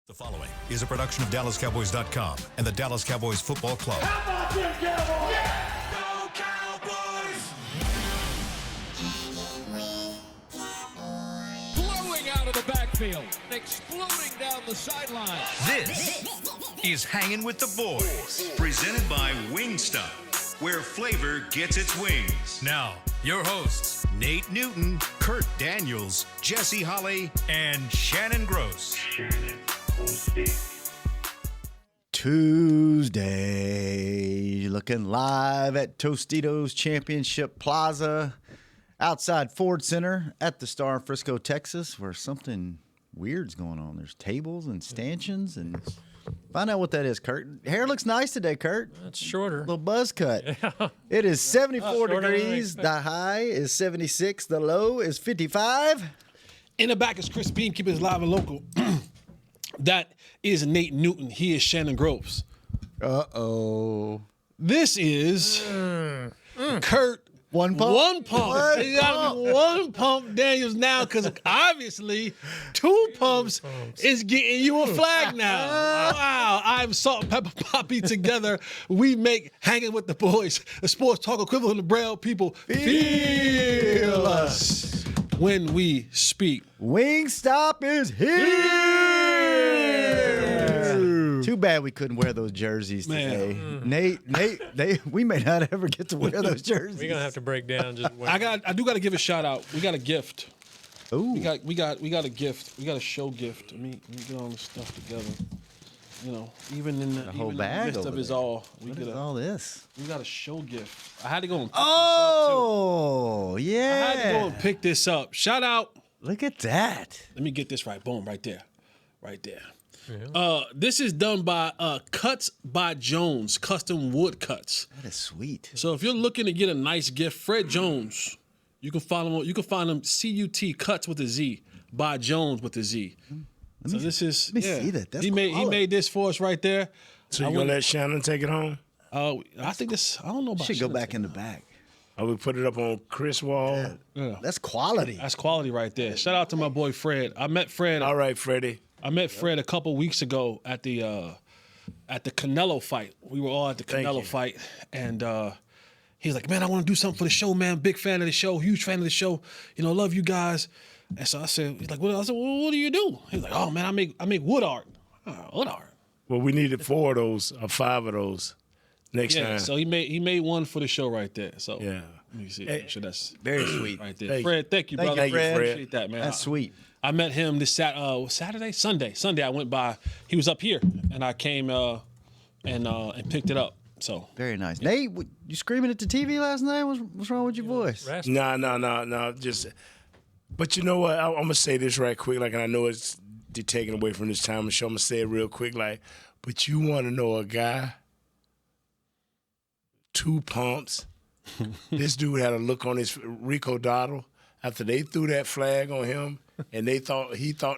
The following is a production of DallasCowboys.com and the Dallas Cowboys Football Club. How about them Cowboys? Yeah! Go Cowboys! Blowing out of the backfield, exploding down the sideline. This is Hangin' With The Boys, presented by Wingstop, where flavor gets its wings. Now, your hosts, Nate Newton, Kurt Daniels, Jesse Holley, and Shannon Gross. Tuesday, looking live at Tostitos Championship Plaza outside Ford Center at the Star in Frisco, Texas, where something weird's going on. There's tables and stanchions, and find out what that is, Kurt. Hair looks nice today, Kurt. It's shorter. Little buzz cut. Yeah. It is 74 degrees. The high is 76. The low is 55. In the back is Chris Beam, keeping it live and local. That is Nate Newton. He is Shannon Groves. Uh-oh. This is Kurt. One pump. One pump. You got to be one pump Daniels now, because obviously two pumps is getting you a flag now. Wow. I'm Salt and Pepper Poppy together. We make Hanging With The Boys, a sports talk equivalent of Braille people. Feel us when we speak. Wingstop is here. Too bad we couldn't wear those jerseys today. Nate, we may not ever get to wear those jerseys. We're gonna have to break down. Just wait. I do got to give a shout out. We got a gift. Ooh. We got a gift. We got a show gift. Let me get all this stuff together. You know, even in the whole even bag in the midst over of it there. all, What is all this? we got a show gift. I had to go and pick Oh, this up too. yeah. I had to go and pick this up. Shout out. Look at that. Let me get this right. Boom, right there. Right there. Yeah. This is done by Cuts by Jones, custom wood cuts. That is sweet. So if you're looking to get a nice gift, Fred Jones, you can follow him. You can find him CUT Cuts with a Z by Jones with a Z. Let me see that. That's he made this for us right there. So you gonna let Shannon take it home? I think this. I don't know about. Should go back in the back. I would put it up on Chris Wall. Yeah. That's quality. That's quality right there. Shout out to my boy Fred. I met Fred. All right, Freddie. I met Fred a couple weeks ago at the Canelo fight. We were all at the Canelo fight, and he's like, "Man, I want to do something for the show, man. Big fan of the show, huge fan of the show. You know, love you guys." And so I said, "He's like, what?" I said, "Well, what do you do?" He's like, "Oh man, I make wood art. Wood art." Well, we needed 4 of those or 5 of those next time. So he made one for the show right there. So Yeah. let me see. Make sure that's Very sweet. right there. Thank Fred, thank you, brother. Thank you, Fred. Appreciate that, man. That's sweet. I met him this Sunday. I went by. He was up here, and I came and picked it up. So Very nice. Nate, you screaming at the TV last night? What's wrong with your voice? No. But you know what? I'm gonna say this right quick. Like, and I know it's taken away from this time of the show. I'm gonna say it real quick. Like, but you want to know a guy? 2 pumps. This dude had a look on his Rico Dottle after they threw that flag on him, and he thought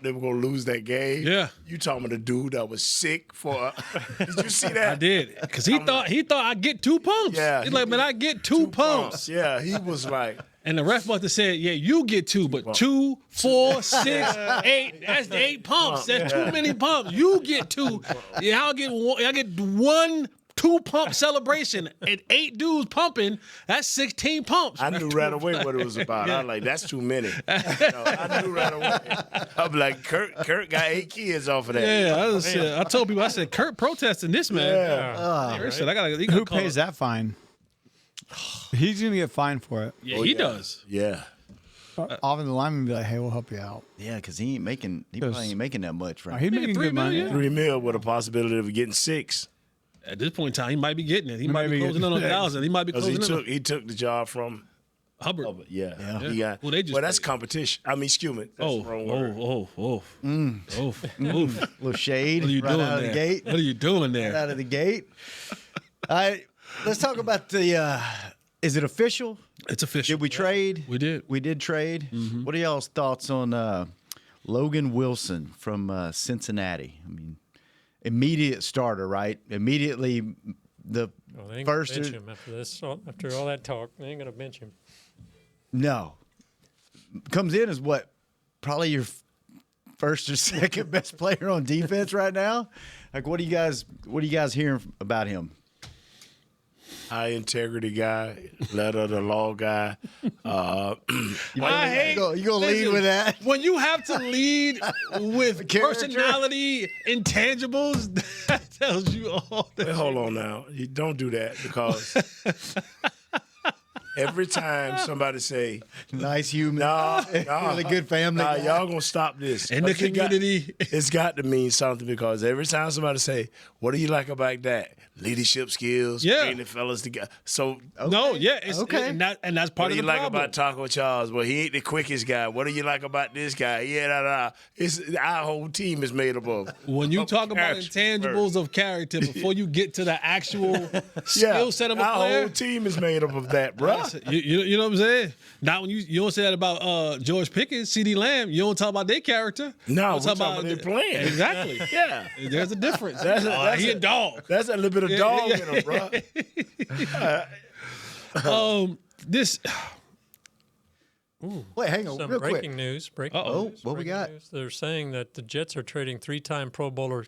they were gonna lose that game. Yeah. You talking about the dude that was sick for? Did you see that? I did, because he thought I get 2 pumps. Yeah, He's like, man, I get 2 pumps. Yeah, he was like. And the ref must have said, yeah, you get 2, but 2, 4, 6, 8. That's 8 pumps. That's too many pumps. You get 2. Yeah, I'll get 1. I get 1 2-pump celebration and 8 dudes pumping. That's 16 pumps. I knew right away what it was about. I was like, that's too many. I knew right away. I'm like, Kurt got 8 kids off of that. Yeah, I told people, I said, Kurt protesting this, man. Yeah. Kurt said, Who pays that fine? He's going to get fined for it. Yeah, he does. Yeah. Often the lineman be like, hey, we'll help you out. Yeah, because he probably ain't making that much, right? He's making good money. million. $3 million with a possibility of getting 6. At this point in time, he might be getting it. He might be closing in on 1,000. He might be closing in on He took the job from Hubbard. Yeah. He got, Well, they just that's competition. I mean, excuse me. That's the wrong word. Little shade. What are you right doing out there? of the gate. What are you doing Right there? out of the gate. All right, let's talk about the. Is it official? It's official. Did we trade? We did. We did trade. What are y'all's thoughts on Logan Wilson from Cincinnati? I mean, immediate starter, right? Immediately the Well, they ain't first. gonna bench him after this. After all that talk, they ain't gonna bench him. No. Comes in as what? Probably your first or second best player on defense right now. Like, what are you guys hearing about him? High integrity guy, letter of the law guy. You gonna lead with that? When you have to lead with Character? personality, intangibles, that tells you all that. Hey, hold on now. You don't do that because every time somebody say, Nice human. nah, Really good family. nah, guy. y'all gonna stop this. In the But it got- community. it's got to mean something because every time somebody say, what do you like about that? Leadership skills, Yeah. bringing the fellas together. So No, yeah, it's Okay. and that's what part do of you the like problem. about Taco Charles? Well, he ain't the quickest guy. What do you like about this guy? Yeah, da, da. It's our whole team is made up of. When you talk about character intangibles of character before you get to the actual Yeah, skill set of a our player, whole team is made up of that, bro. you know what I'm saying? Not when you don't say that about George Pickens, C.D. Lamb. You don't talk about their character. No, You we talk about their playing. Exactly. Yeah. There's a difference. That's He a dog. That's a little bit of dog in him, bro. This Wait, hang on, Some real breaking quick. news. Breaking Uh-oh, news. what we breaking got? news. They're saying that the Jets are trading 3-time Pro Bowler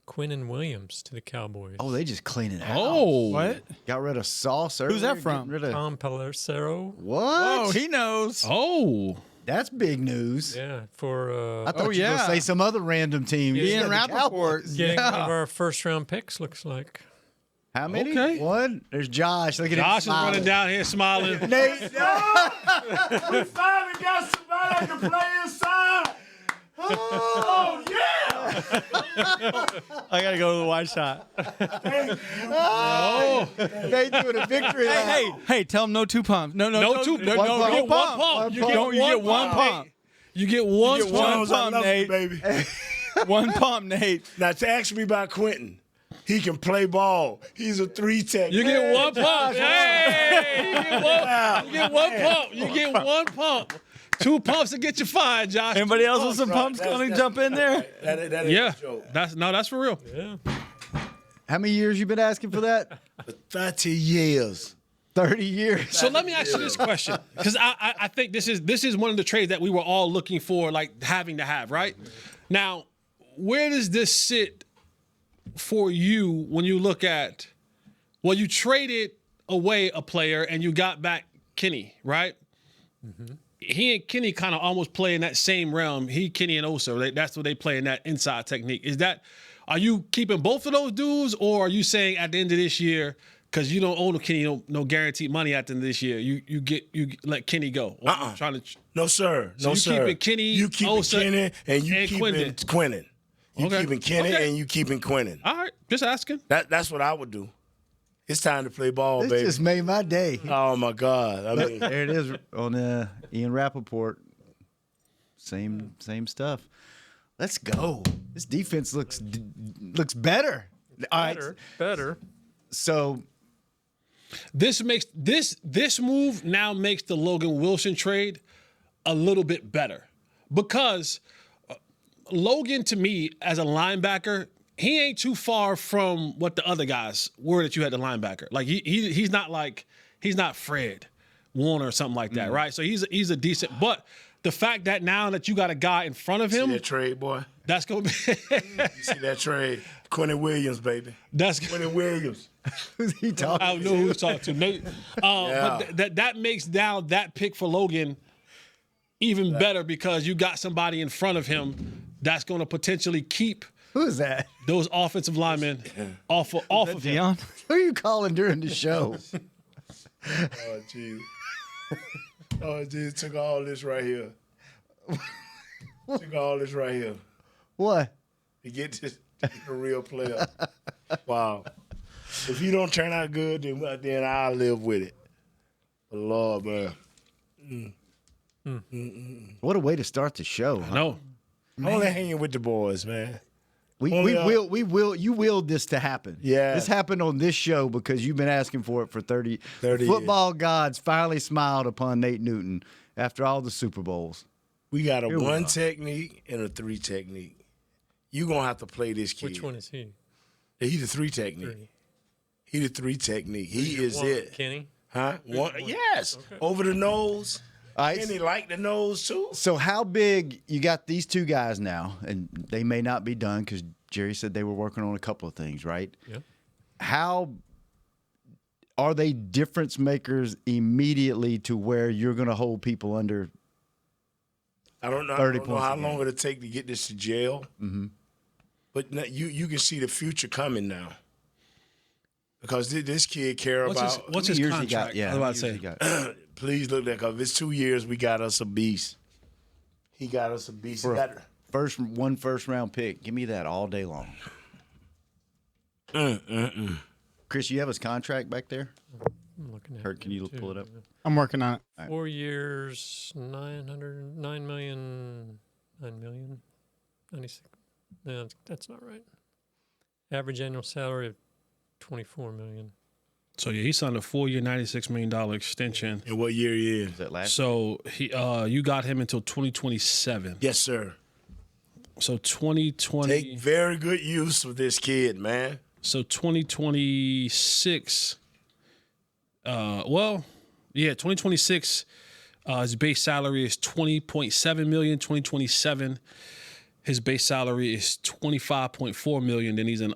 Quinnen Williams to the Cowboys. Oh, they just cleaning it out. What? Got rid of Sauce. Who's that earlier, from? getting rid of- Tom Pelissero. What? Oh, he knows. Oh. That's big news. Yeah, for I thought you were yeah. going to say some other random team. You Ian said the Rappaport. Cowboys. getting one of Yeah. our first-round picks. Looks like. How many? Okay. One. There's Josh. Look at him Josh is smiling. running down here smiling. Nate. We finally got somebody that can play inside. Oh, yeah. I gotta go to the wide shot. Nate doing a victory lap. Hey, tell him no two pumps. No, No, two. No, one no, pump. you get one pump. You get You get one pump. You get one You get one pump. Jones, I pump, love you, Nate. baby. One pump, Nate. Now, to ask me about Quentin, he can play ball. He's a 3-tech. You get one pump. Hey, you get one pump. You get one pump. 2 pumps to get you fired, Josh. Anybody else with some pumps going to jump in there? That ain't Yeah, a joke. that's for real. Yeah. How many years you been asking for that? 30 years. 30 years. So let me ask you this question, because I think this is one of the trades that we were all looking for, like having to have, right? Now, where does this sit for you when you look at, well, you traded away a player and you got back Kenny, right? Mm-hmm. He and Kenny kind of almost play in that same realm. Kenny and Osa, that's what they play in that inside technique. Are you keeping both of those dudes, or are you saying at the end of this year, because you don't own Kenny no guaranteed money at the end of this year, you let Kenny go? Or you trying to, No, sir. So No, you sir. keeping Kenny, you keeping Osa, Kenny, and you and keeping Quinnen. Quinnen. You Okay. keeping Kenny, Okay. and you keeping Quinnen. all right, just asking. That's what I would do. It's time to play ball, This baby. just made my day. Oh, my God. I mean, There it is on Ian Rappaport. Same stuff. Let's go. This defense looks better. All right. Better. So This makes this move now makes the Logan Wilson trade a little bit better, because Logan, to me, as a linebacker, he ain't too far from what the other guys were that you had the linebacker. Like he's not Fred Warner or something like that, right? So he's a decent. But the fact that now that you got a guy in front of see him, that trade, boy? that's gonna be You see that trade? Quinnen Williams, baby. that's. Quinnen Williams. who's he talking I don't know who he's talking to. Nate. But that makes now that pick for Logan even better, because you got somebody in front of him that's going to potentially keep Who is that? those offensive linemen off of him. Dion? Who are you calling during the show? Oh, jeez. Oh, jeez. Took all this right here. Took all this right here What? to get this to a real player. Wow. If he don't turn out good, then I'll live with it. But Lord, man. What a way to start the show. Huh? No. Only hanging with the boys, man. We will. You willed this to happen. Yeah. This happened on this show because you've been asking for it for 30 30 Football gods finally smiled upon Nate Newton after all the Super Bowls. We got a Here we 1 are. technique and a 3 technique. You gonna have to play this kid. Which one is he? He's the 3 technique. He the 3 technique. He is One, it. Kenny. Huh? One, yes. Over the nose. All right. And he liked the nose too. So how big you got these two guys now, and they may not be done because Jerry said they were working on a couple of things, right? Yeah. How are they difference makers immediately to where you're going to hold people under? I don't know, 30 how points a long game. it'll take to get this to jail. Mm-hmm. But you can see the future coming now. Because this kid care about. What's his years he contract? got? Yeah, I was about to how many say. years he got? Please look at that. If it's 2 years, we got us a beast. He got us a beast. For He a got, one first round pick. Give me that all day long. Chris, you have his contract back there? I'm looking at Kurt, can you pull it up? I'm working on it. 4 years, 9 million, 96. No, that's not right. Average annual salary of 24 million. So yeah, he signed a 4-year, $96 million extension. and what year he is? Is that last? So he, you got him until 2027. Yes, sir. So 2020. Take very good use of this kid, man. So 2026. 2026. His base salary is $20.7 million. 2027. His base salary is $25.4 million. Then he's a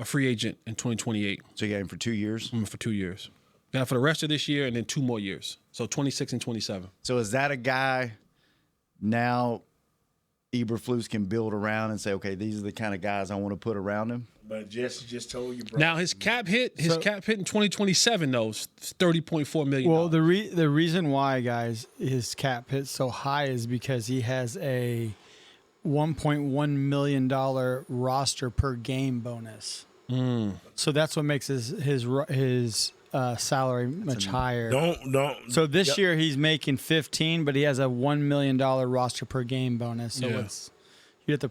free agent in 2028 So you got him for 2 years? for 2 years. Got for the rest of this year and then 2 more years. So 26 and 27. So is that a guy now Eberflus can build around and say, okay, these are the kind of guys I want to put around him? But Jesse just told you, bro. Now his cap hit in 2027 though is $30.4 million. Well, the reason why, guys, his cap hit so high is because he has a $1.1 million roster per game bonus. So that's what makes his salary much higher. Don't. So this year he's making 15, but he has a $1 million roster per game bonus. So Yeah. you have to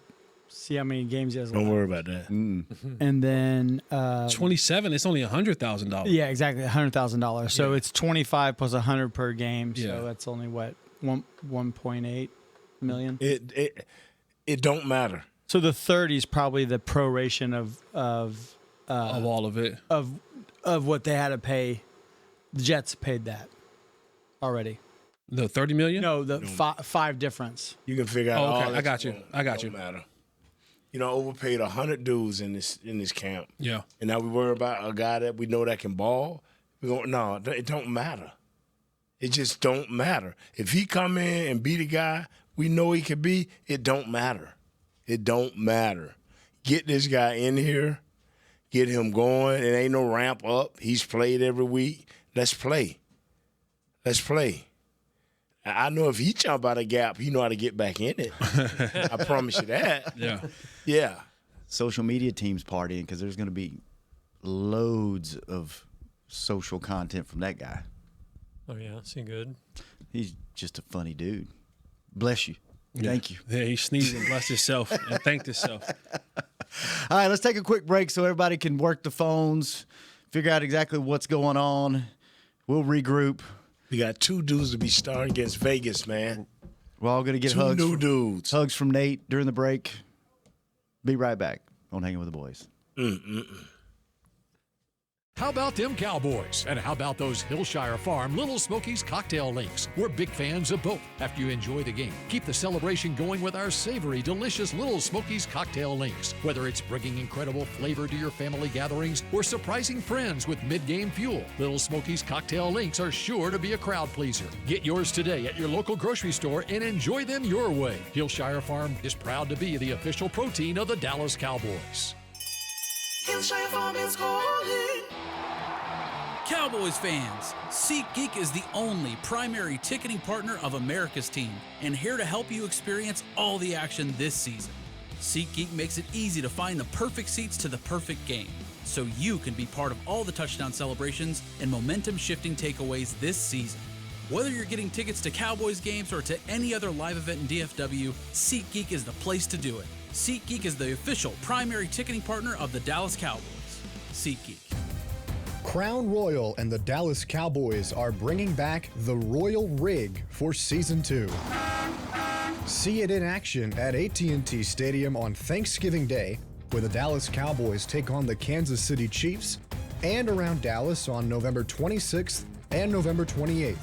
see how many games he has Don't left. worry about that. And then 27, it's only $100,000. yeah, exactly, $100,000. So it's 25 plus 100 per game. Yeah. So that's only what 1.8 million. It don't matter. So the 30 is probably the proration of All of it. what they had to pay. The Jets paid that already. The $30 million? No, the five difference. You can figure out. Oh, all okay. that I got you. won't- I got don't you. Matter. You know, overpaid 100 dudes in this camp, Yeah. and now we worry about a guy that we know that can ball. No, it don't matter. It just don't matter. If he come in and be the guy we know he could be, it don't matter. It don't matter. Get this guy in here, get him going. It ain't no ramp up. He's played every week. Let's play. Let's play. I know if he jump out of gap, he know how to get back in it. I promise you that. Yeah. Yeah. Social media teams partying because there's going to be loads of social content from that guy. Oh yeah, is he good? He's just a funny dude. Bless you. Thank you. Yeah, he sneezed and blessed himself and thanked himself. All right, let's take a quick break so everybody can work the phones, figure out exactly what's going on. We'll regroup. We got 2 dudes to be starting against Vegas, man. We're all going to get 2 hugs. new dudes. Hugs from Nate during the break. Be right back on Hanging With The Boys. How about them Cowboys? And how about those Hillshire Farm Little Smokies cocktail links? We're big fans of both. After you enjoy the game, keep the celebration going with our savory, delicious Little Smokies cocktail links. Whether it's bringing incredible flavor to your family gatherings or surprising friends with mid-game fuel, Little Smokies cocktail links are sure to be a crowd pleaser. Get yours today at your local grocery store and enjoy them your way. Hillshire Farm is proud to be the official protein of the Dallas Cowboys. Hillshire Farm is calling. Cowboys fans, SeatGeek is the only primary ticketing partner of America's team and here to help you experience all the action this season. SeatGeek makes it easy to find the perfect seats to the perfect game, so you can be part of all the touchdown celebrations and momentum-shifting takeaways this season. Whether you're getting tickets to Cowboys games or to any other live event in DFW, SeatGeek is the place to do it. SeatGeek is the official primary ticketing partner of the Dallas Cowboys. SeatGeek. Crown Royal and the Dallas Cowboys are bringing back the Royal Rig for Season 2. See it in action at AT&T Stadium on Thanksgiving Day, where the Dallas Cowboys take on the Kansas City Chiefs, and around Dallas on November 26th and November 28th.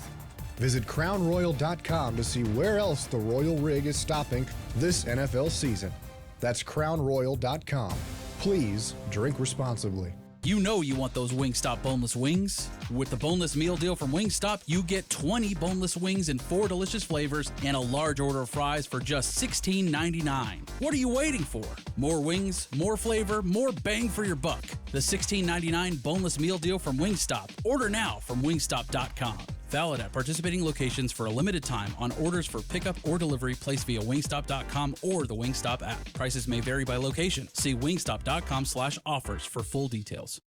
Visit crownroyal.com to see where else the Royal Rig is stopping this NFL season. That's crownroyal.com. Please drink responsibly. You know you want those Wingstop boneless wings. With the boneless meal deal from Wingstop, you get 20 boneless wings in 4 delicious flavors and a large order of fries for just $16.99. What are you waiting for? More wings, more flavor, more bang for your buck. The $16.99 boneless meal deal from Wingstop. Order now from wingstop.com. Valid at participating locations for a limited time on orders for pickup or delivery placed via wingstop.com or the Wingstop app. Prices may vary by location. See wingstop.com/offers for full details.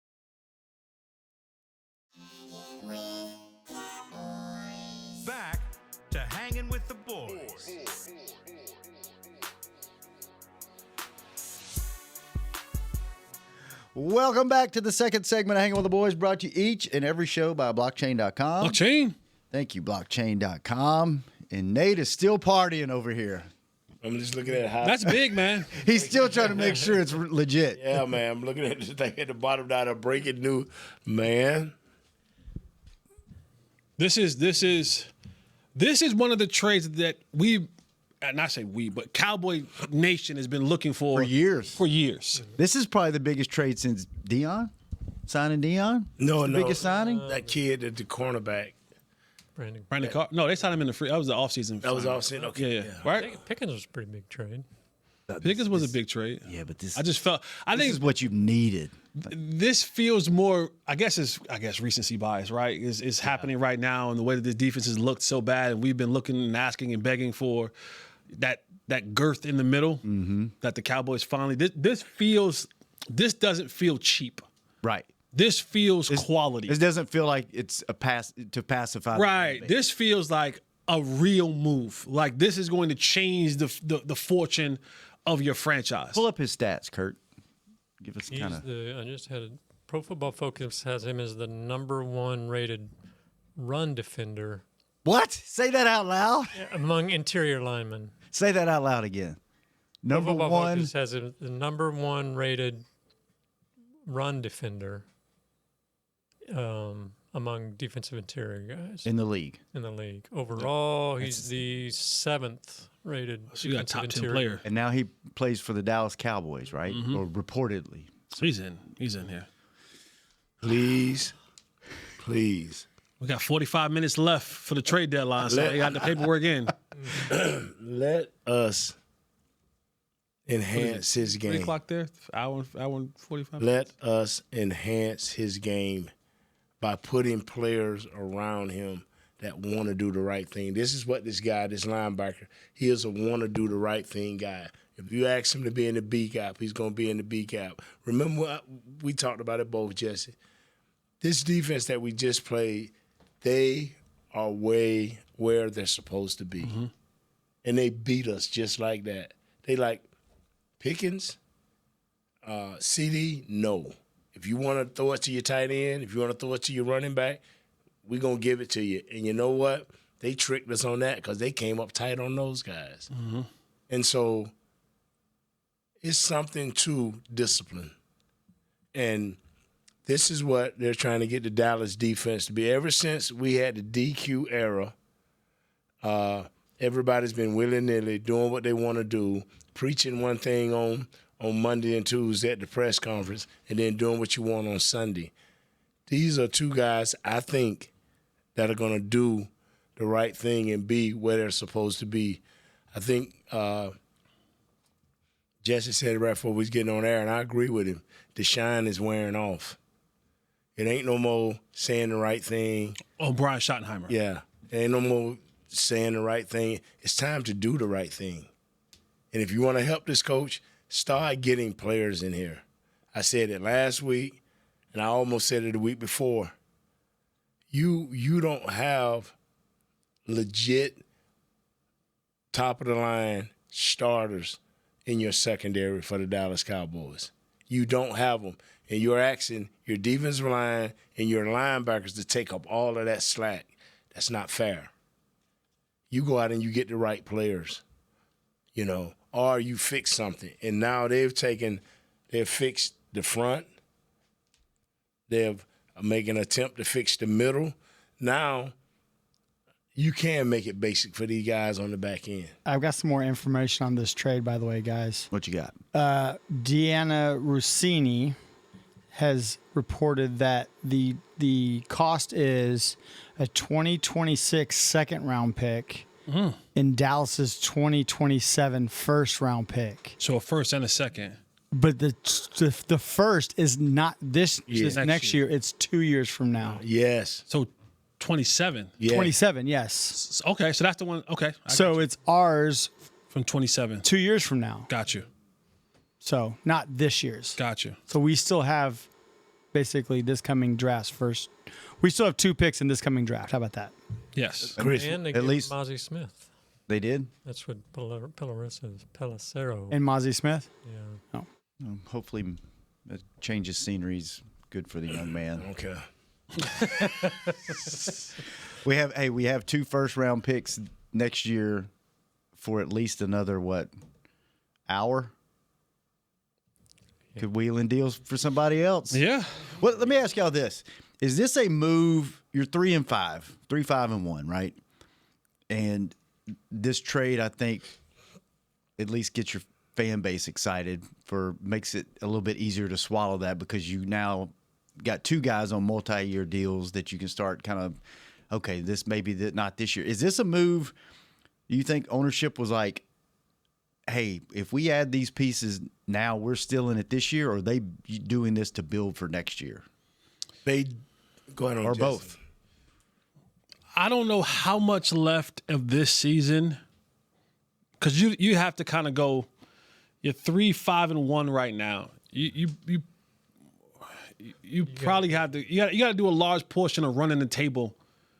Back to Hanging with the Boys. Welcome back to the second segment of Hanging with the Boys, brought to you each and every show by blockchain.com. Blockchain. Thank you, blockchain.com. And Nate is still partying over here. I'm just looking at how. That's big, man. He's still trying to make sure it's legit. Yeah, man. I'm looking at this thing at the bottom down, a breaking news. Man. This is one of the trades that we, not say we, but Cowboy Nation has been looking for years. For years. This is probably the biggest trade since Dion, signing Dion. No, the biggest signing. That kid at the cornerback. Brandon Carr. No, they signed him in the free. That was the offseason. That was offseason. Okay, yeah. Right. Pickens was a pretty big trade. Pickens was a big trade. Yeah, but this. I just felt. I this think is what you needed. This feels more. I guess recency bias, right? Is happening right now, and the way that this defense has looked so bad, and we've been looking and asking and begging for that girth in the middle. That the Cowboys finally. This doesn't feel cheap. Right. This feels quality. This doesn't feel like it's a pass to pacify. Right. This feels like a real move. Like this is going to change the fortune of your franchise. Pull up his stats, Kurt. Give us He's kind of. I just had Pro Football Focus has him as the #1 rated run defender. What? Say that out loud. Among interior linemen. Say that out loud again. Number Pro Football one. Focus has him the #1 rated run defender. Among defensive interior guys in the league. Overall, he's the 7th rated. So you got a top 10 player. And now he plays for the Dallas Cowboys, right? Or reportedly. So he's in here. Please. We got 45 minutes left for the trade deadline, so we got the paperwork in. Let us enhance his game. 3 o'clock there? Hour and 45 Let us enhance his game by putting players around him that want to do the right thing. This is what this guy, this linebacker, he is a want to do the right thing guy. If you ask him to be in the B gap, he's going to be in the B gap. Remember what we talked about it both, Jesse. This defense that we just played, they are way where they're supposed to be. And they beat us just like that. They like Pickens, CD, no. If you want to throw it to your tight end, if you want to throw it to your running back, we're going to give it to you. And you know what? They tricked us on that because they came up tight on those guys. And so it's something to discipline. And this is what they're trying to get the Dallas defense to be. Ever since we had the DQ era, everybody's been willy-nilly doing what they want to do, preaching one thing on Monday and Tuesday at the press conference, and then doing what you want on Sunday. These are two guys, I think, that are going to do the right thing and be where they're supposed to be. I think Jesse said it right before we was getting on air, and I agree with him. The shine is wearing off. It ain't no more saying the right thing. Oh, Brian Schottenheimer. Yeah. It ain't no more saying the right thing. It's time to do the right thing. And if you want to help this coach, start getting players in here. I said it last week, and I almost said it the week before. You don't have legit top-of-the-line starters in your secondary for the Dallas Cowboys. You don't have them. And you're asking your defensive line and your linebackers to take up all of that slack. That's not fair. You go out and you get the right players, or you fix something. And now they've fixed the front. They're making an attempt to fix the middle. now you can make it basic for these guys on the back end. I've got some more information on this trade, by the way, guys. What you got? Deanna Rossini has reported that the cost is a 2026 second-round pick and Dallas's 2027 first-round pick. So a first and a second. But the first is not this next year. It's 2 years from now. Yes. So 27. Yeah. 27, yes. Okay, so that's the one. Okay. So it's ours from 27. 2 years from now. Got you. So not this year's. Got you. So we still have basically this coming draft's first. We still have 2 picks in this coming draft. How about that? Yes. And they gave Mozzie Smith. They did? That's what Pellicero. And Mozzie Smith? Yeah. Oh. Hopefully, a change of scenery is good for the young man. Okay. We have 2 first-round picks next year for at least another hour? Could wheel in deals for somebody else? Yeah. Well, let me ask y'all this: is this a move? You're 3-5, 3-5-1, right? And this trade, I think, at least gets your fan base excited. Makes it a little bit easier to swallow that because you now got 2 guys on multi-year deals that you can start kind of, okay, this maybe not this year. Is this a move you think ownership was like, hey, if we add these pieces now, we're still in it this year, or are they doing this to build for next year? They go ahead on or Jason. both. I don't know how much left of this season because you have to kind of go. You're 3-5-1 right now. You probably have to. You got to do a large portion of running the table.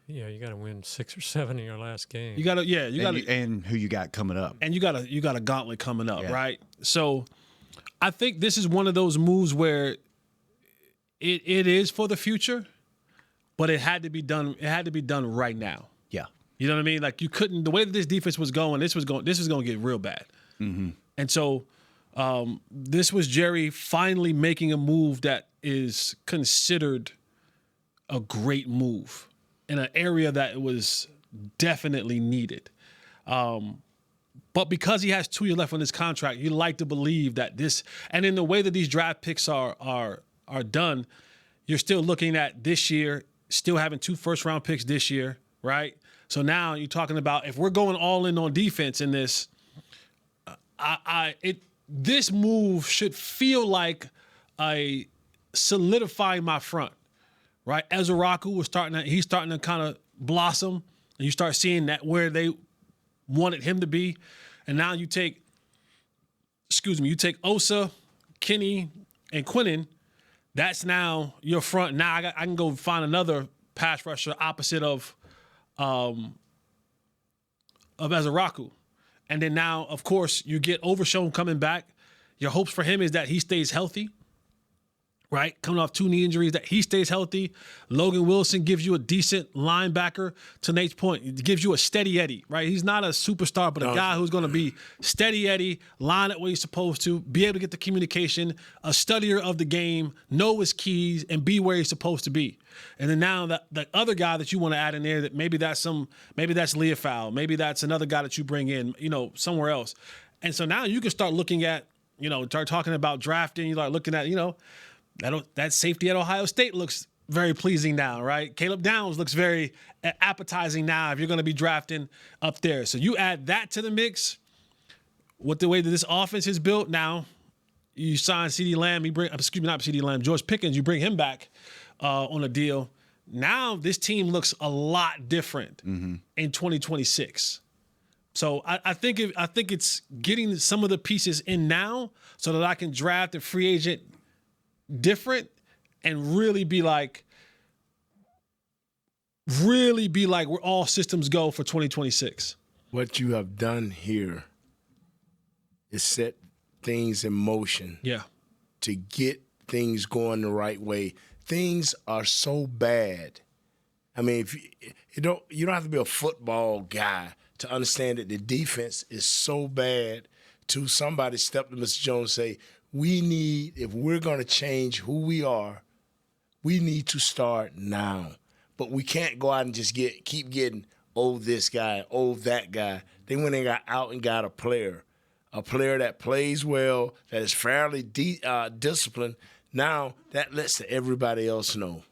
Yeah, you got to win 6 or 7 in your last game. You got to. Yeah, you got to. And who you got coming up? And you got a gauntlet coming up, right? So, I think this is one of those moves where it is for the future, but it had to be done. It had to be done right now. Yeah, you know what I mean. Like you couldn't. The way that this defense was going, this was going to get real bad. Mm-hmm. And so, this was Jerry finally making a move that is considered a great move in an area that was definitely needed. But because he has 2 years left on his contract, you like to believe that this, and in the way that these draft picks are done, you're still looking at this year, still having 2 first-round picks this year, right? So now you're talking about if we're going all in on defense in this, this move should feel like a solidifying my front, right? Ezeraku was he's starting to kind of blossom, and you start seeing that where they wanted him to be, and now you take Osa, Kenny, and Quinnen. That's now your front. Now I can go find another pass rusher opposite of Ezeraku. And then now, of course, you get Overshown coming back. Your hopes for him is that he stays healthy, right? Coming off 2 knee injuries, that he stays healthy. Logan Wilson gives you a decent linebacker. To Nate's point, it gives you a steady Eddie, right? He's not a superstar, but a guy who's going to be steady Eddie, line it where he's supposed to, be able to get the communication, a studier of the game, know his keys, and be where he's supposed to be. And then now the other guy that you want to add in there, that maybe that's Leofow, maybe that's another guy that you bring in, somewhere else. And so now you can start looking at, start talking about drafting. You start looking at, that safety at Ohio State looks very pleasing now, right? Caleb Downs looks very appetizing now if you're going to be drafting up there. So you add that to the mix with the way that this offense is built now. You sign CeeDee Lamb, George Pickens, you bring him back on a deal. Now this team looks a lot different in 2026. So I think it's getting some of the pieces in now so that I can draft a free agent different and really be like we're all systems go for 2026. What you have done here is set things in motion. Yeah. To get things going the right way. Things are so bad. I mean, if you don't have to be a football guy to understand that the defense is so bad. To somebody step to Mr. Jones and say, if we're going to change who we are, we need to start now. But we can't go out and just keep getting, this guy, that guy. They went and got out and got a player that plays well, that is fairly disciplined. Now that lets everybody else know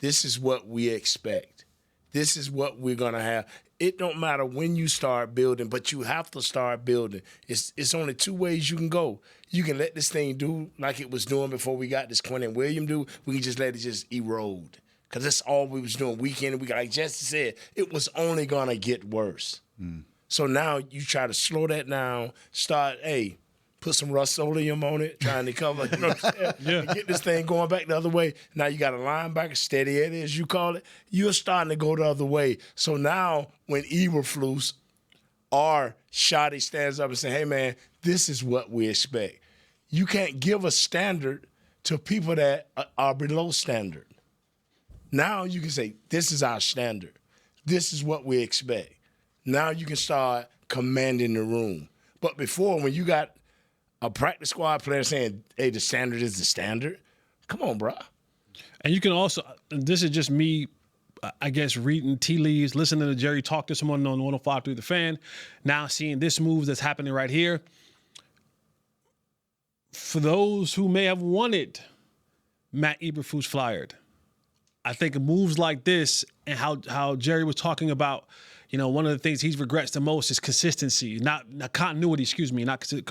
this is what we expect. This is what we're going to have. It don't matter when you start building, but you have to start building. It's only two ways you can go. You can let this thing do like it was doing before we got this Quinnen Williams do. We can just let it just erode because that's all we was doing week in and week out. Like Jesse said, it was only going to get worse. So now you try to slow that down, start, put some Rust-Oleum on it, trying to cover, you know what I'm saying? Yeah. And get this thing going back the other way. Now you got a linebacker, steady Eddie, as you call it. You're starting to go the other way. So now when Eberflus or Shoddy stands up and say, hey, man, this is what we expect. You can't give a standard to people that are below standard. Now you can say, this is our standard. This is what we expect. Now you can start commanding the room. But before, when you got a practice squad player saying, hey, the standard is the standard, come on, bro. And you can also, this is just me, I guess, reading tea leaves, listening to Jerry talk to someone on 105.3 The Fan, now seeing this move that's happening right here. For those who may have wanted Matt Eberflus fired, I think moves like this and how Jerry was talking about, one of the things he regrets the most is consistency, not continuity,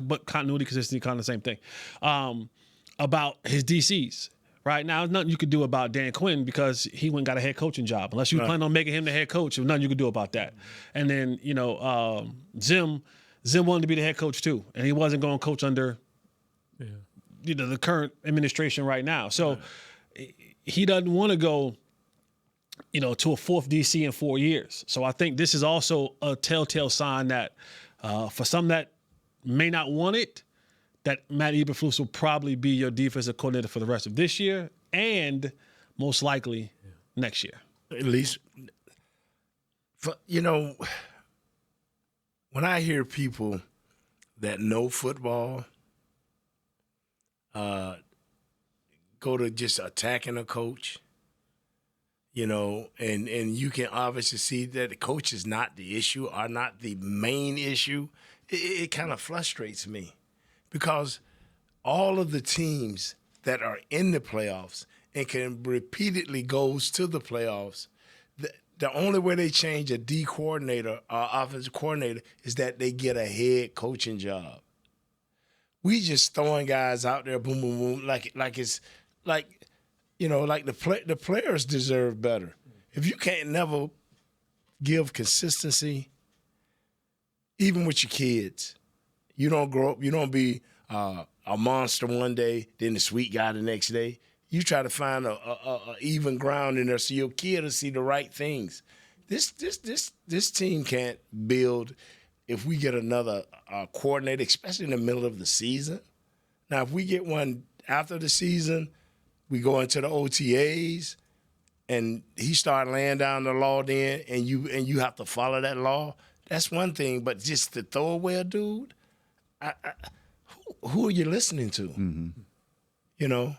but continuity, consistency, kind of the same thing, about his DCs. Right now, there's nothing you could do about Dan Quinn because he went and got a head coaching job. Unless you plan on making him the head coach, there's nothing you could do about that. And then, Zim wanted to be the head coach too, and he wasn't going to coach under the current administration right now. So he doesn't want to go to a fourth DC in 4 years. So I think this is also a telltale sign that for some that may not want it, that Matt Eberflus will probably be your defensive coordinator for the rest of this year and most likely next year. At least, when I hear people that know football go to just attacking a coach, and you can obviously see that the coach is not the issue or not the main issue. It kind of frustrates me because all of the teams that are in the playoffs and can repeatedly goes to the playoffs, the only way they change a D coordinator or offensive coordinator is that they get a head coaching job. We just throwing guys out there, boom, boom, boom, like it's like the players deserve better. If you can't never give consistency, even with your kids, you don't grow up, you don't be a monster one day, then the sweet guy the next day. You try to find a even ground in there so your kid will see the right things. This team can't build if we get another coordinator, especially in the middle of the season. Now, if we get one after the season, we go into the OTAs, and he start laying down the law then, and you have to follow that law. That's one thing, but just the throwaway dude, who are you listening to? Mm-hmm.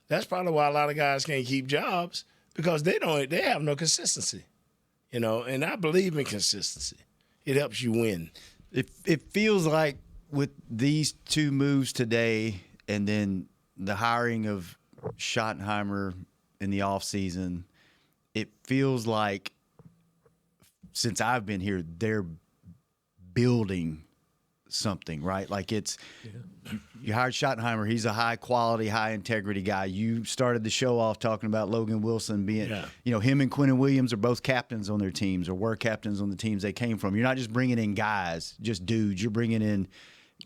That's probably why a lot of guys can't keep jobs because they have no consistency. And I believe in consistency. It helps you win. It feels like with these two moves today, and then the hiring of Schottenheimer in the offseason, it feels like since I've been here, they're building something, right? Like you hired Schottenheimer. He's a high quality, high integrity guy. You started the show off talking about Logan Wilson being, him and Quinnen Williams are both captains on their teams or were captains on the teams they came from. You're not just bringing in guys, just dudes. You're bringing in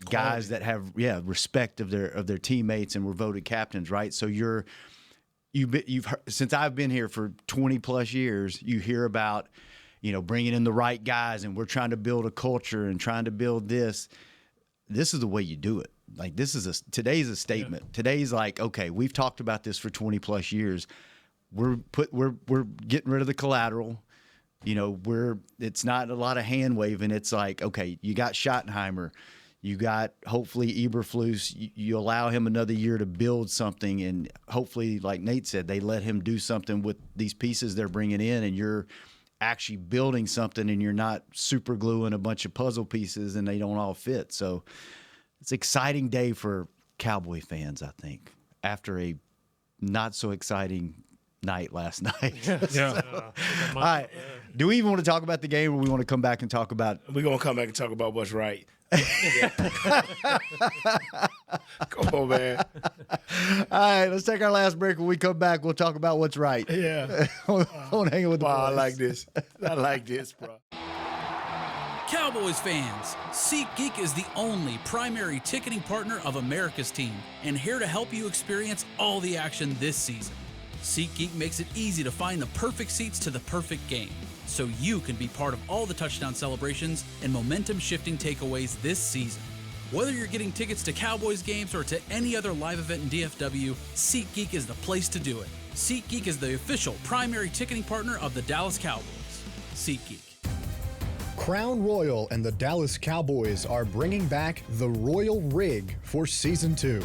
guys that have respect of their teammates and were voted captains, right? So you've since I've been here for 20 plus years, you hear about bringing in the right guys, and we're trying to build a culture and trying to build this. This is the way you do it. Like today's a statement. Yeah. Today's like, okay, we've talked about this for 20 plus years. We're getting rid of the collateral. It's not a lot of hand waving. It's like, okay, you got Schottenheimer. You got, hopefully, Eberflus, you allow him another year to build something, and hopefully, like Nate said, they let him do something with these pieces they're bringing in, and you're actually building something, and you're not super gluing a bunch of puzzle pieces and they don't all fit. So it's an exciting day for Cowboy fans, I think, after a not so exciting night last night. All right. Do we even want to talk about the game, or we want to come back and talk about? We're gonna come back and talk about what's right. Come on, man. All right, let's take our last break. When we come back, we'll talk about what's right. Yeah. on Hanging With The Boys. I like this. I like this, bro. Cowboys fans, SeatGeek is the only primary ticketing partner of America's team and here to help you experience all the action this season. SeatGeek makes it easy to find the perfect seats to the perfect game, so you can be part of all the touchdown celebrations and momentum-shifting takeaways this season. Whether you're getting tickets to Cowboys games or to any other live event in DFW, SeatGeek is the place to do it. SeatGeek is the official primary ticketing partner of the Dallas Cowboys. SeatGeek. Crown Royal and the Dallas Cowboys are bringing back the Royal Rig for Season 2.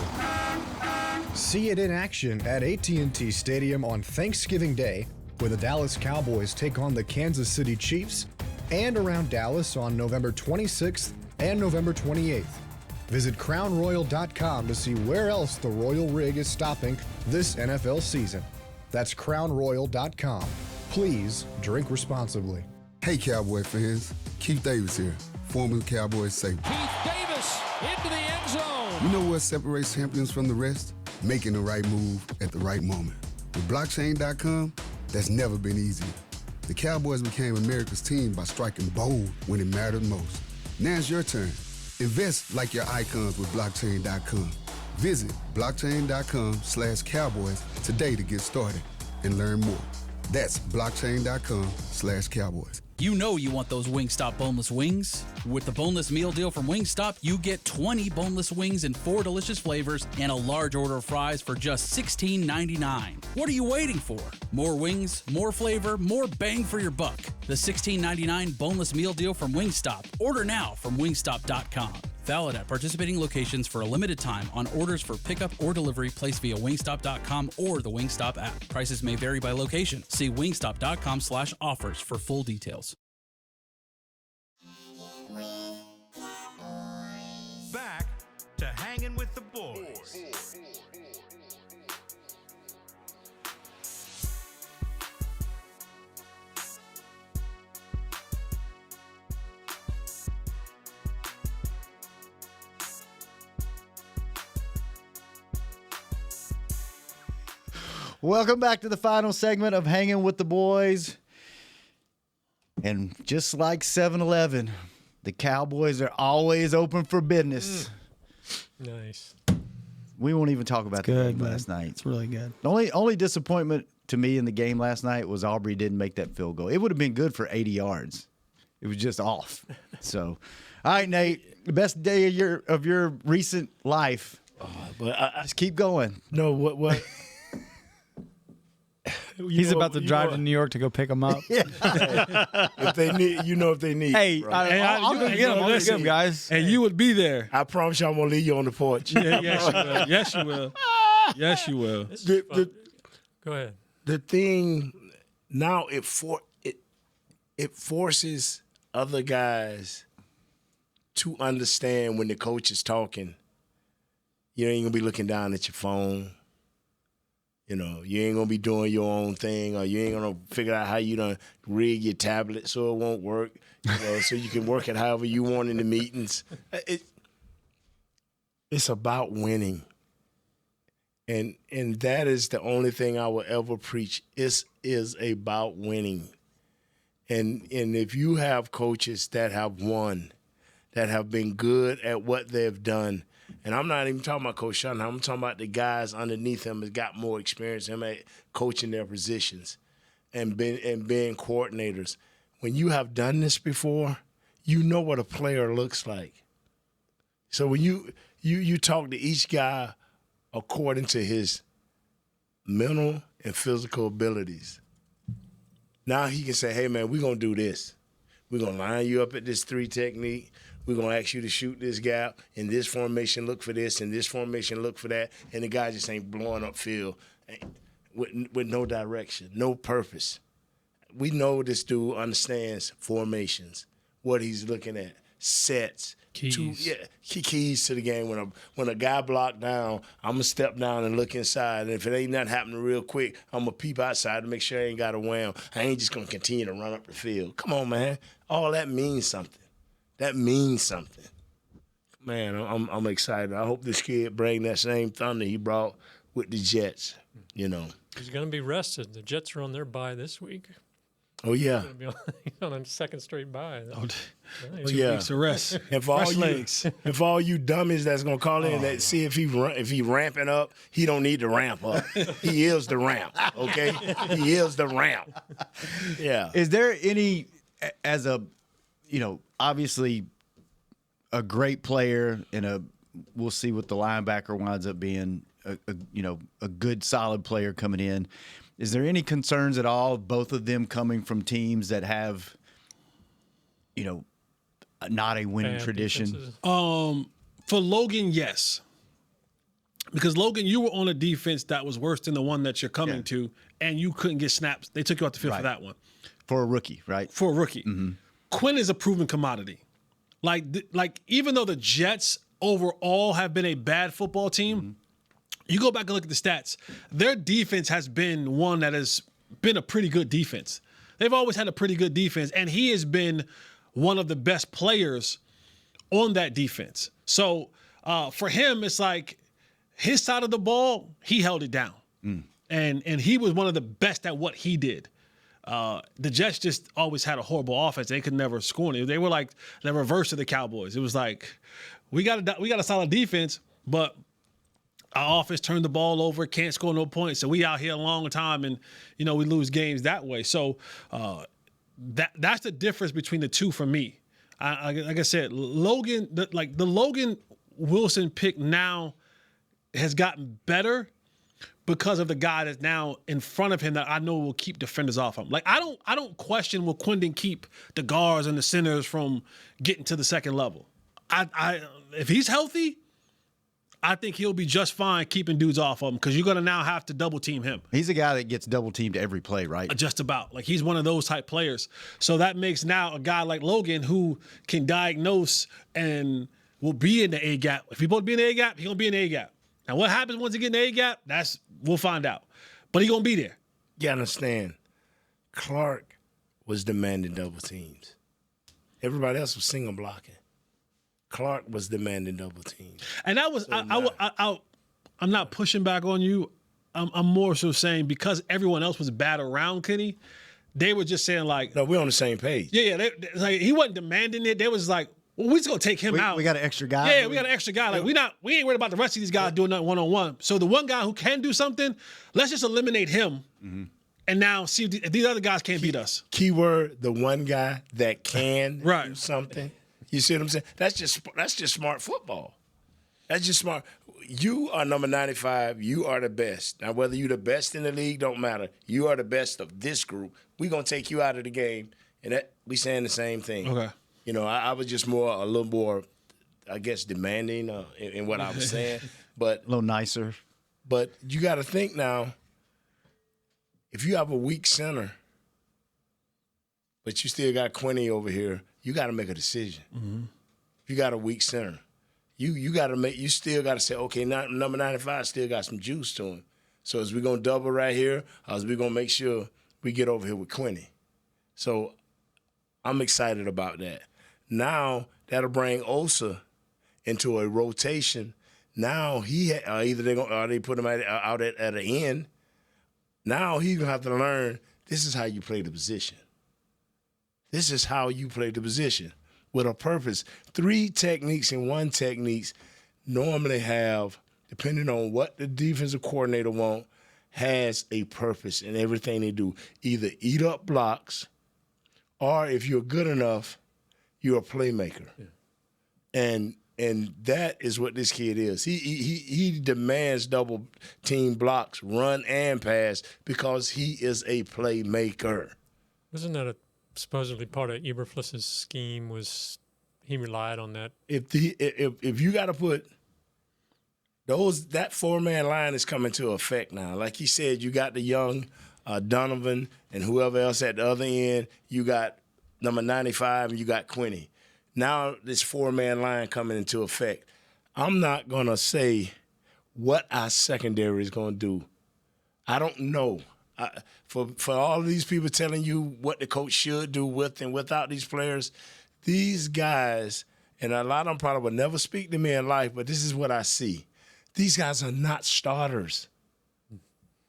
See it in action at AT&T Stadium on Thanksgiving Day, where the Dallas Cowboys take on the Kansas City Chiefs, and around Dallas on November 26th and November 28th. Visit crownroyal.com to see where else the Royal Rig is stopping this NFL season. That's crownroyal.com. Please drink responsibly. Hey, Cowboy fans. Keith Davis here, former Cowboys safety. Keith Davis into the end zone. You know what separates champions from the rest? Making the right move at the right moment. With blockchain.com, that's never been easier. The Cowboys became America's team by striking bold when it mattered most. Now it's your turn. Invest like your icons with blockchain.com. Visit blockchain.com/Cowboys today to get started and learn more. That's blockchain.com/Cowboys. You know you want those Wingstop boneless wings. With the boneless meal deal from Wingstop, you get 20 boneless wings in 4 delicious flavors and a large order of fries for just $16.99. What are you waiting for? More wings, more flavor, more bang for your buck. The $16.99 boneless meal deal from Wingstop. Order now from wingstop.com. Valid at participating locations for a limited time on orders for pickup or delivery placed via wingstop.com or the Wingstop app. Prices may vary by location. See wingstop.com/offers for full details. Back to Hanging with the Boys. Welcome back to the final segment of Hanging with the Boys. And just like 7-Eleven, the Cowboys are always open for business. Nice. We won't even talk about the game last night. It's really good. The only disappointment to me in the game last night was Aubrey didn't make that field goal. It would have been good for 80 yards. It was just off. So, all right, Nate, the best day of your recent life. But just keep going. No, what? He's about to drive to New York to go pick him up. If they need, if they need. Hey, bro. I'll go get him. I'll go get him, guys. And you would be there. I promise you, I'm gonna leave you on the porch. Yes, you will. Yes, you will. Go ahead. The thing now, it forces other guys to understand when the coach is talking. You ain't gonna be looking down at your phone. You ain't gonna be doing your own thing, or you ain't gonna figure out how you done rig your tablet so it won't work. So you can work it however you want in the meetings. It's about winning, and that is the only thing I will ever preach. It is about winning, and if you have coaches that have won, that have been good at what they've done. And I'm not even talking about Coach Sean. I'm talking about the guys underneath him has got more experience him at coaching their positions and being coordinators. When you have done this before, you know what a player looks like. So when you talk to each guy according to his mental and physical abilities, now he can say, hey, man, we're going to do this. We're going to line you up at this 3 technique. We're going to ask you to shoot this gap. In this formation, look for this. In this formation, look for that. And the guy just ain't blowing up field with no direction, no purpose. We know this dude understands formations, what he's looking at, sets. Keys. Keys to the game. When a guy blocked down, I'm going to step down and look inside. And if it ain't nothing happening real quick, I'm going to peep outside to make sure I ain't got a wham. I ain't just going to continue to run up the field. Come on, man. All that means something. That means something. Man, I'm excited. I hope this kid bring that same thunder he brought with the Jets, you know. He's going to be rested. The Jets are on their bye this week. Oh, yeah. He's on a second straight bye. Two weeks of rest. And for all you dummies that's gonna call in that see if he ramping up, he don't need to ramp up. He is the ramp. Okay, he is the ramp. Yeah. Is there any, as a, obviously a great player and we'll see what the linebacker winds up being, a good solid player coming in. Is there any concerns at all, both of them coming from teams that have, not a winning tradition? For Logan, yes. Because, Logan, you were on a defense that was worse than the one that you're coming to, and you couldn't get snaps. They took you off the field for that one. For a rookie, right? For a rookie. Mm-hmm. Quinn is a proven commodity. Like even though the Jets overall have been a bad football team, you go back and look at the stats, their defense has been one that has been a pretty good defense. They've always had a pretty good defense, and he has been one of the best players on that defense. So for him, it's like his side of the ball, he held it down. And he was one of the best at what he did. The Jets just always had a horrible offense. They could never score. They were like the reverse of the Cowboys. It was like, we got a solid defense, but our offense turned the ball over, can't score no points. So we out here a long time, and we lose games that way. So that's the difference between the two for me. Like I said, Logan, the Logan Wilson pick now has gotten better because of the guy that's now in front of him that I know will keep defenders off him. Like I don't question will Quinnen keep the guards and the centers from getting to the second level. If he's healthy, I think he'll be just fine keeping dudes off of him because you're going to now have to double team him. He's a guy that gets double teamed every play, right? Just about. Like he's one of those type players. So that makes now a guy like Logan who can diagnose and will be in the A gap. If he's supposed to be in the A gap, he's going to be in the A gap. Now what happens once he get in the A gap, we'll find out. But he's going to be there. You understand, Clark was demanding double teams. Everybody else was single blocking. Clark was demanding double teams. And that was, I'm not pushing back on you. I'm more so saying because everyone else was bad around Kenny, they were just saying like. No, we're on the same page. Yeah. Like he wasn't demanding it. They was like, well, we're just going to take him out. We got an extra guy. Yeah, we got an extra guy. Like we ain't worried about the rest of these guys doing nothing one-on-one. So the one guy who can do something, let's just eliminate him. Mm-hmm. And now see if these other guys can't beat us. Keyword, the one guy that can do something. You see what I'm saying? That's just smart football. That's just smart. You are number 95. You are the best. Now, whether you're the best in the league don't matter. You are the best of this group. We're going to take you out of the game, and we saying the same thing. Okay. I was just a little more, I guess, demanding in what I was saying. But a little nicer. But you got to think now, if you have a weak center, but you still got Quinnen over here, you got to make a decision. Mm-hmm. If you got a weak center, you got to you still got to say, okay, number 95 still got some juice to him. So is we going to double right here, or is we going to make sure we get over here with Quinnen? So I'm excited about that. Now that'll bring Osa into a rotation. Now they put him out at an end. Now he's going to have to learn this is how you play the position. This is how you play the position with a purpose. 3 techniques and 1 techniques normally have, depending on what the defensive coordinator wants, has a purpose in everything they do. Either eat up blocks, or if you're good enough, you're a playmaker. Yeah. And that is what this kid is. He demands double team blocks, run and pass, because he is a playmaker. Wasn't that a supposedly part of Eberflus's scheme was he relied on that. If you got to put that 4-man line is coming to effect now. Like he said, you got the young Donovan and whoever else at the other end. You got number 95 and you got Quinnen. Now this 4-man line coming into effect. I'm not going to say what our secondary is going to do. I don't know. For all of these people telling you what the coach should do with and without these players, these guys, and a lot of them probably will never speak to me in life, but this is what I see. These guys are not starters.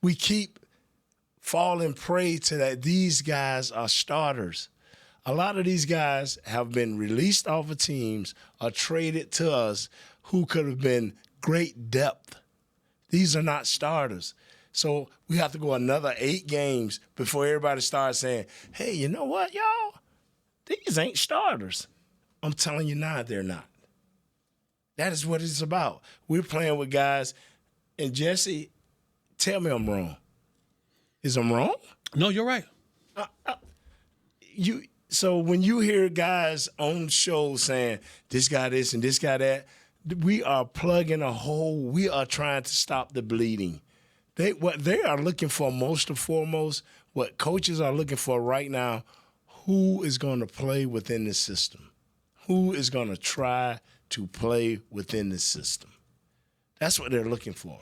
We keep falling prey to that. These guys are starters. A lot of these guys have been released off of teams or traded to us who could have been great depth. These are not starters. So we have to go another 8 games before everybody starts saying, hey, you know what, y'all? These ain't starters. I'm telling you now, they're not. That is what it's about. We're playing with guys, and Jesse, tell me I'm wrong. Is I'm wrong? No, you're right. So when you hear guys on shows saying this guy this and this guy that, we are plugging a hole. We are trying to stop the bleeding. What they are looking for most and foremost, what coaches are looking for right now, who is going to play within the system? Who is going to try to play within the system? That's what they're looking for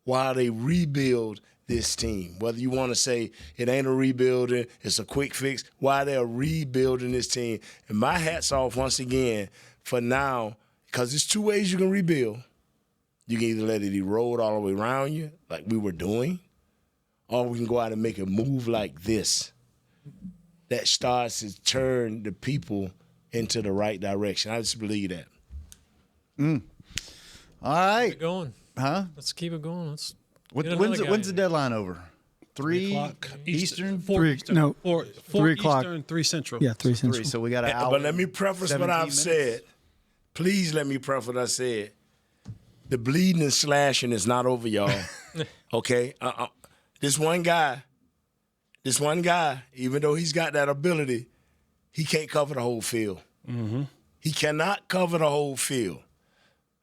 while they rebuild this team. Whether you want to say it ain't a rebuilding, it's a quick fix, while they're rebuilding this team. And my hat's off once again for now, because there's 2 ways you can rebuild. You can either let it erode all the way around you, like we were doing, or we can go out and make a move like this that starts to turn the people into the right direction. I just believe that. All right. Keep it going. Huh? Let's keep it going. Let's When's the deadline over? 3 o'clock Eastern? 4 Eastern. No. 4 3 o'clock. Eastern, 3 Central. Yeah, 3 Central. So we got an hour. But let me preface what 17 I've minutes. said. Please let me preface what I said. The bleeding and slashing is not over, y'all. Okay? This one guy, even though he's got that ability, he can't cover the whole field. Mm-hmm. He cannot cover the whole field.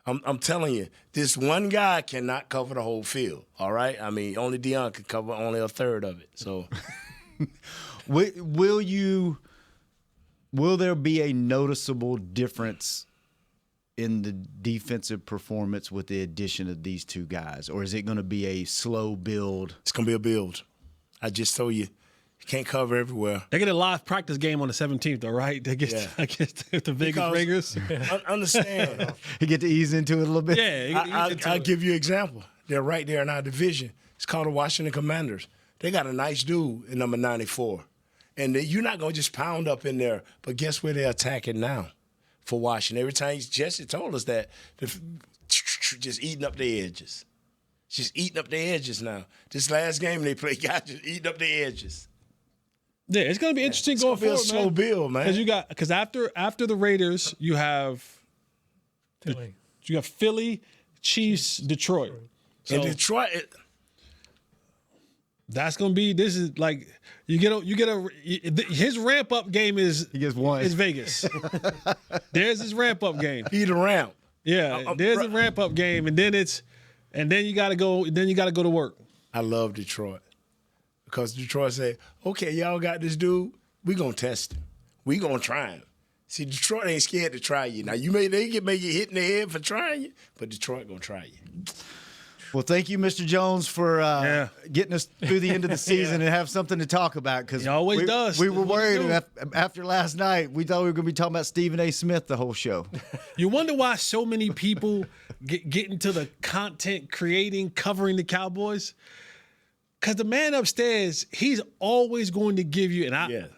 I'm telling you, this one guy cannot cover the whole field, all right? I mean, only Deion could cover only a third of it. So, Will there be a noticeable difference in the defensive performance with the addition of these 2 guys? Or is it going to be a slow build? it's going to be a build. I just told you, you can't cover everywhere. They get a live practice game on the 17th, though, right? They get against the Vegas Raiders. Understand. You get to ease into it a little bit? Yeah. I'll give you an example. They're right there in our division. It's called the Washington Commanders. They got a nice dude in number 94. And you're not going to just pound up in there, but guess where they're attacking now for Washington? Every time Jesse told us that, just eating up the edges. Just eating up the edges now. This last game they played, guys just eating up the edges. Yeah, it's going to be interesting going forward, man. It's going to be a slow build, man. Because after the Raiders, you have Philly, Chiefs, Detroit. So and Detroit, that's going to be. This is like his ramp up game is he gets one. Is Vegas. There's his ramp up game. He the ramp. Yeah, there's a ramp up game, and then you got to go. Then you got to go to work. I love Detroit. Because Detroit say, okay, y'all got this dude, we going to test him. We going to try him. See, Detroit ain't scared to try you. Now, they may get hit in the head for trying you, but Detroit going to try you. Well, thank you, Mr. Jones, for getting us through the end of the season and have something to talk about. Because he always does. We were worried after last night. We thought we were going to be talking about Stephen A. Smith the whole show. You wonder why so many people get into the content creating, covering the Cowboys? Because the man upstairs, he's always going to give you, the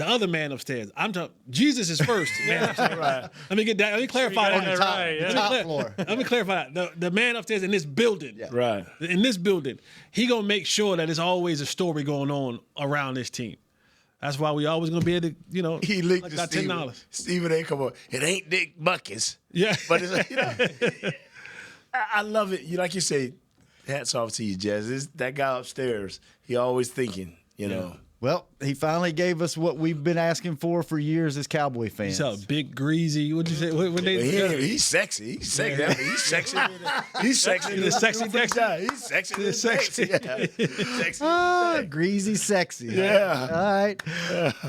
other man upstairs, I'm talking, Jesus is first. Man upstairs. Right. Let me get that. Let me clarify that. Top floor. Let me clarify that. The man upstairs in this building, right? In this building, he gonna make sure that there's always a story going on around this team. That's why we always gonna be able to, he linked like to $10. Stephen ain't come on. It ain't Dick Buckets. Yeah, but it's I love it. Like you say. Hats off to you, Jazz. That guy upstairs, he always thinking, Well, he finally gave us what we've been asking for years as Cowboy fans. He's a big, greasy. What'd you say? He's sexy. He's sexy. Yeah. He's sexy. He's sexy. He's sexy. He's sexy. He's sexy. Sexy. Greasy sexy. Yeah. All right.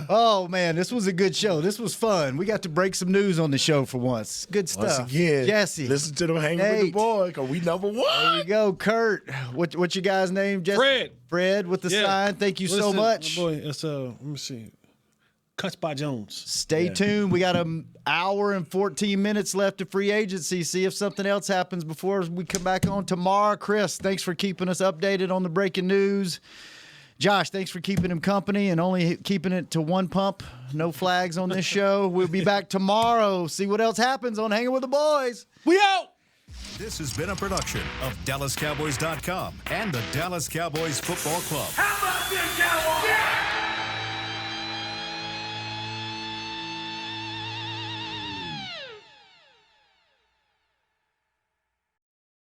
Oh, man, this was a good show. This was fun. We got to break some news on the show for once. Good stuff. Once again, Jesse. listen to them Hanging With The Boys, because we number one. There you go, Kurt. What's your guy's name, Jesse? Fred with the sign. Thank you so much. Boy, it's let me see. Cuts by Jones. Stay tuned. We got an hour and 14 minutes left of free agency. See if something else happens before we come back on tomorrow. Chris, thanks for keeping us updated on the breaking news. Josh, thanks for keeping him company and only keeping it to one pump. No flags on this show. We'll be back tomorrow. See what else happens on Hanging With The Boys. We out. This has been a production of DallasCowboys.com and the Dallas Cowboys Football Club. How about this,